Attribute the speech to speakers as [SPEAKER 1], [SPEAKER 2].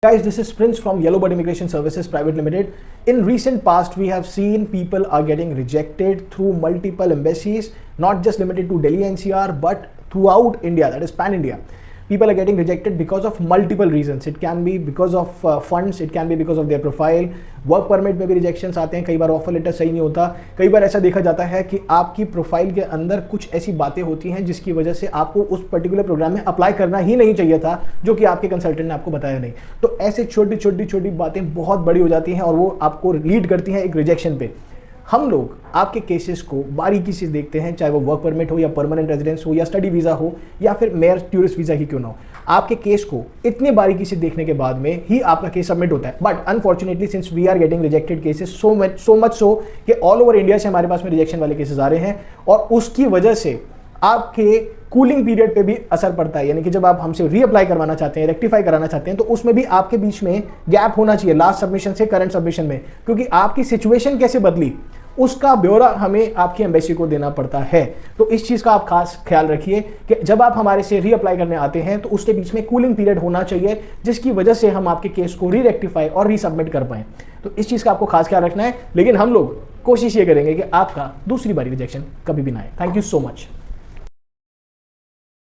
[SPEAKER 1] Guys, this is Prince from Yellowbird Immigration Services Private Limited. In recent past, we have seen people are getting rejected through multiple embassies, not just limited to Delhi NCR, but throughout India, that is pan-India. People are getting rejected because of multiple reasons. It can be because of funds, it can be because of their profile. Work permit में भी rejections आते हैं, कई बार offer letter सही नहीं होता, कई बार ऐसा देखा जाता है कि आपकी प्रोफाइल के अंदर कुछ ऐसी बातें होती हैं जिसकी वजह से आपको उस पर्टिकुलर प्रोग्राम में अप्लाई करना ही नहीं चाहिए था, जो कि आपके कंसल्टेंट ने आपको बताया नहीं। तो ऐसे छोटी छोटी छोटी बातें बहुत बड़ी हो जाती हैं और वो आपको लीड करती हैं एक रिजेक्शन पे। हम लोग आपके केसेस को बारीकी से देखते हैं, चाहे वो वर्क परमिट हो या परमानेंट रेजिडेंस हो या स्टडी वीज़ा हो या फिर मेयर टूरिस्ट वीज़ा ही क्यों ना हो, आपके केस को इतने बारीकी से देखने के बाद में ही आपका केस सबमिट होता है। But unfortunately since we are getting rejected cases so much so कि ऑल ओवर इंडिया से हमारे पास में रिजेक्शन वाले केसेस आ रहे हैं और उसकी वजह से आपके कूलिंग पीरियड पे भी असर पड़ता है। यानी कि जब आप हमसे रीअप्लाई करवाना चाहते हैं, रेक्टिफाई कराना चाहते हैं, तो उसमें भी आपके बीच में गैप होना चाहिए लास्ट सबमिशन से करंट सबमिशन में, क्योंकि आपकी सिचुएशन कैसे बदली उसका ब्यौरा हमें आपकी एम्बेसी को देना पड़ता है। तो इस चीज़ का आप खास ख्याल रखिए कि जब आप हमारे से रीअप्लाई करने आते हैं तो उसके बीच में कूलिंग पीरियड होना चाहिए, जिसकी वजह से हम आपके केस को रेक्टिफाई और रीसबमिट कर पाएँ। तो इस चीज़ का आपको खास ख्याल रखना है, लेकिन हम लोग कोशिश ये करेंगे कि आपका दूसरी बारी रिजेक्शन कभी भी ना आए। Thank you so much.